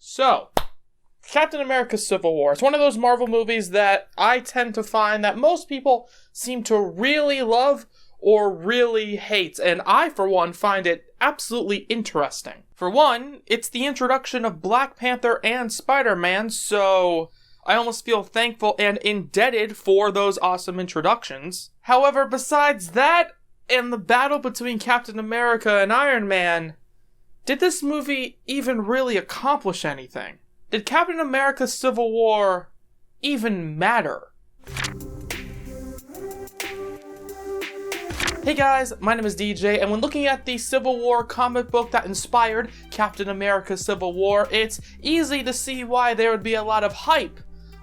So, Captain America Civil War. It's one of those Marvel movies that I tend to find that most people seem to really love or really hate, and I, for one, find it absolutely interesting. For one, it's the introduction of Black Panther and Spider-Man, so I almost feel thankful and indebted for those awesome introductions. However, besides that, and the battle between Captain America and Iron Man, did this movie even really accomplish anything? Did Captain America Civil War even matter? Hey guys, my name is DJ, and when looking at the Civil War comic book that inspired Captain America Civil War, it's easy to see why there would be a lot of hype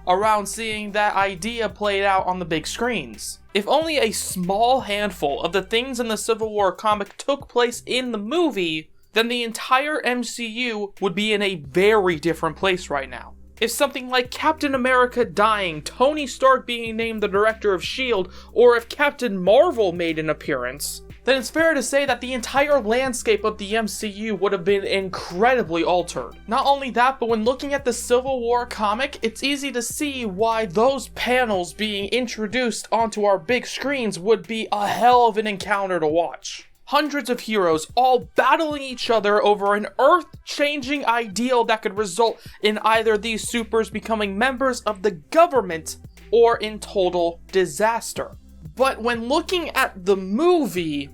around seeing that idea played out on the big screens. If only a small handful of the things in the Civil War comic took place in the movie, then the entire MCU would be in a very different place right now. If something like Captain America dying, Tony Stark being named the director of S.H.I.E.L.D., or if Captain Marvel made an appearance, then it's fair to say that the entire landscape of the MCU would have been incredibly altered. Not only that, but when looking at the Civil War comic, it's easy to see why those panels being introduced onto our big screens would be a hell of an encounter to watch. Hundreds of heroes all battling each other over an earth-changing ideal that could result in either these supers becoming members of the government or in total disaster. But when looking at the movie,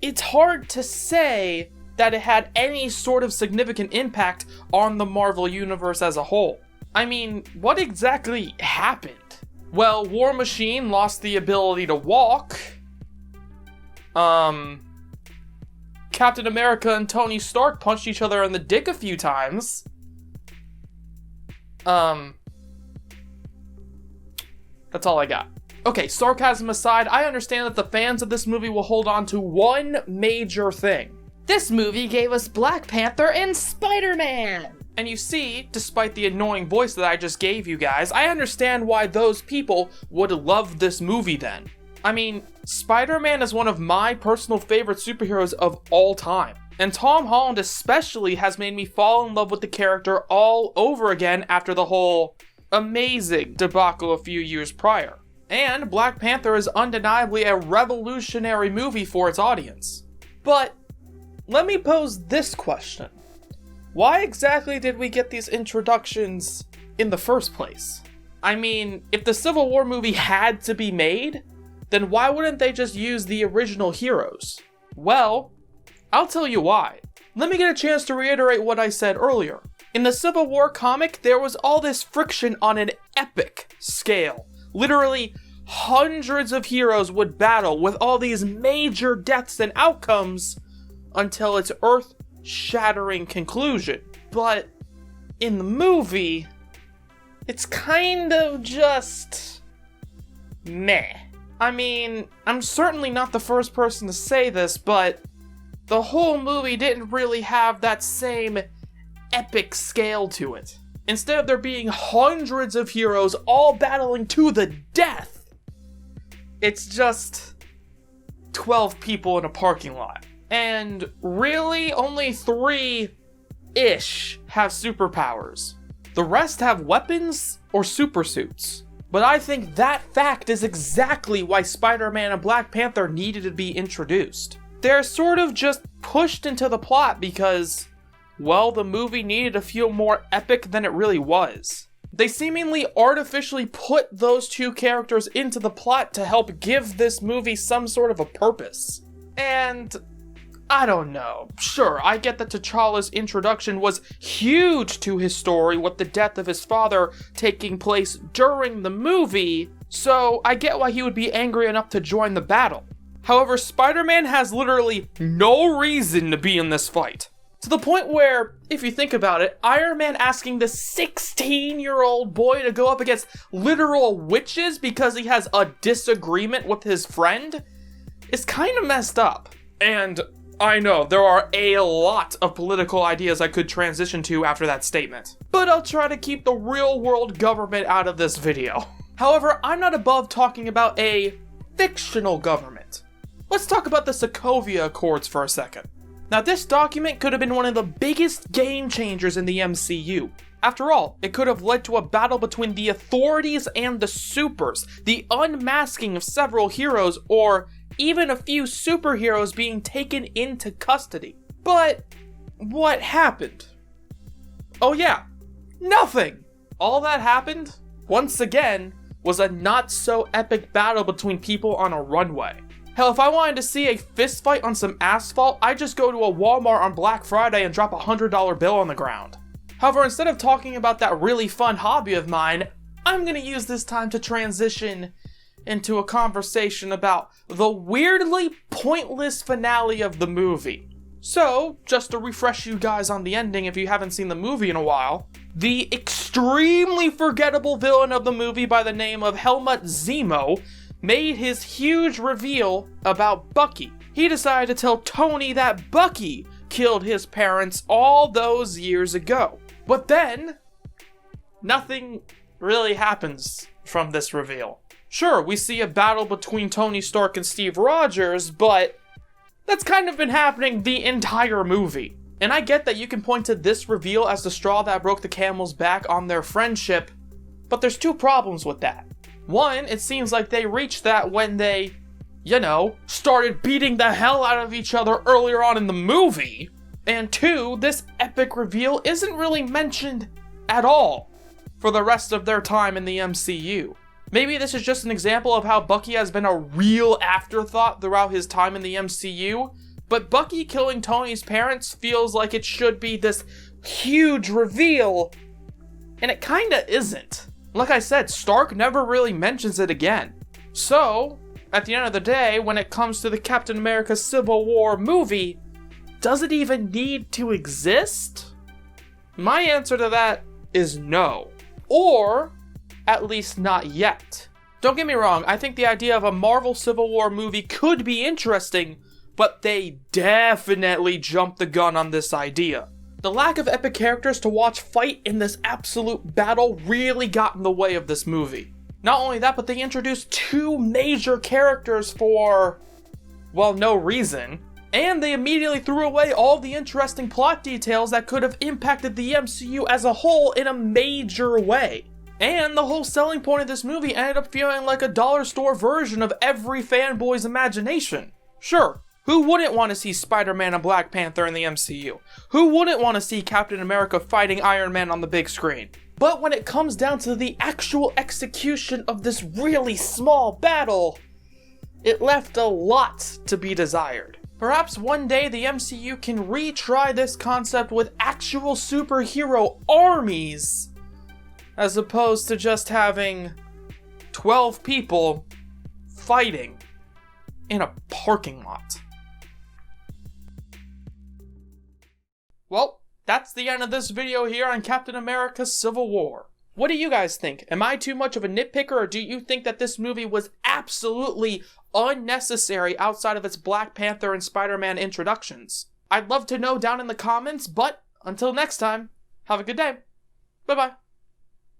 it's hard to say that it had any sort of significant impact on the Marvel Universe as a whole. I mean, what exactly happened? Well, War Machine lost the ability to walk. Captain America and Tony Stark punched each other in the dick a few times. That's all I got. Okay, sarcasm aside, I understand that the fans of this movie will hold on to one major thing. This movie gave us Black Panther and Spider-Man! And you see, despite the annoying voice that I just gave you guys, I understand why those people would love this movie then. I mean, Spider-Man is one of my personal favorite superheroes of all time. And Tom Holland especially has made me fall in love with the character all over again after the whole amazing debacle a few years prior. And Black Panther is undeniably a revolutionary movie for its audience. But let me pose this question. Why exactly did we get these introductions in the first place? I mean, if the Civil War movie had to be made, then why wouldn't they just use the original heroes? Well, I'll tell you why. Let me get a chance to reiterate what I said earlier. In the Civil War comic, there was all this friction on an epic scale. Literally, hundreds of heroes would battle with all these major deaths and outcomes until its earth-shattering conclusion. But in the movie, it's kind of just meh. I mean, I'm certainly not the first person to say this, but the whole movie didn't really have that same epic scale to it. Instead of there being hundreds of heroes all battling to the death, it's just 12 people in a parking lot. And really, only 3-ish have superpowers. The rest have weapons or super suits. But I think that fact is exactly why Spider-Man and Black Panther needed to be introduced. They're sort of just pushed into the plot because, well, the movie needed to feel more epic than it really was. They seemingly artificially put those two characters into the plot to help give this movie some sort of a purpose. And I don't know. Sure, I get that T'Challa's introduction was huge to his story with the death of his father taking place during the movie, so I get why he would be angry enough to join the battle. However, Spider-Man has literally no reason to be in this fight. To the point where, if you think about it, Iron Man asking this 16-year-old boy to go up against literal witches because he has a disagreement with his friend is kind of messed up. And I know, there are a lot of political ideas I could transition to after that statement, but I'll try to keep the real-world government out of this video. However, I'm not above talking about a fictional government. Let's talk about the Sokovia Accords for a second. Now, this document could have been one of the biggest game changers in the MCU. After all, it could have led to a battle between the authorities and the supers, the unmasking of several heroes, or even a few superheroes being taken into custody. But what happened? Oh yeah, nothing! All that happened, once again, was a not-so-epic battle between people on a runway. Hell, if I wanted to see a fist fight on some asphalt, I'd just go to a Walmart on Black Friday and drop a $100 bill on the ground. However, instead of talking about that really fun hobby of mine, I'm gonna use this time to transition into a conversation about the weirdly pointless finale of the movie. So, just to refresh you guys on the ending if you haven't seen the movie in a while, the extremely forgettable villain of the movie by the name of Helmut Zemo made his huge reveal about Bucky. He decided to tell Tony that Bucky killed his parents all those years ago. But then, nothing really happens from this reveal. Sure, we see a battle between Tony Stark and Steve Rogers, but that's kind of been happening the entire movie. And I get that you can point to this reveal as the straw that broke the camel's back on their friendship, but there's two problems with that. One, it seems like they reached that when they, started beating the hell out of each other earlier on in the movie. And two, this epic reveal isn't really mentioned at all for the rest of their time in the MCU. Maybe this is just an example of how Bucky has been a real afterthought throughout his time in the MCU, but Bucky killing Tony's parents feels like it should be this huge reveal, and it kinda isn't. Like I said, Stark never really mentions it again. So, at the end of the day, when it comes to the Captain America Civil War movie, does it even need to exist? My answer to that is no. Or, at least not yet. Don't get me wrong, I think the idea of a Marvel Civil War movie could be interesting, but they definitely jumped the gun on this idea. The lack of epic characters to watch fight in this absolute battle really got in the way of this movie. Not only that, but they introduced two major characters for, well, no reason. And they immediately threw away all the interesting plot details that could have impacted the MCU as a whole in a major way. And the whole selling point of this movie ended up feeling like a dollar store version of every fanboy's imagination. Sure, who wouldn't want to see Spider-Man and Black Panther in the MCU? Who wouldn't want to see Captain America fighting Iron Man on the big screen? But when it comes down to the actual execution of this really small battle, it left a lot to be desired. Perhaps one day the MCU can retry this concept with actual superhero armies, as opposed to just having 12 people fighting in a parking lot. Well, that's the end of this video here on Captain America Civil War. What do you guys think? Am I too much of a nitpicker, or do you think that this movie was absolutely unnecessary outside of its Black Panther and Spider-Man introductions? I'd love to know down in the comments, but until next time, have a good day. Bye-bye.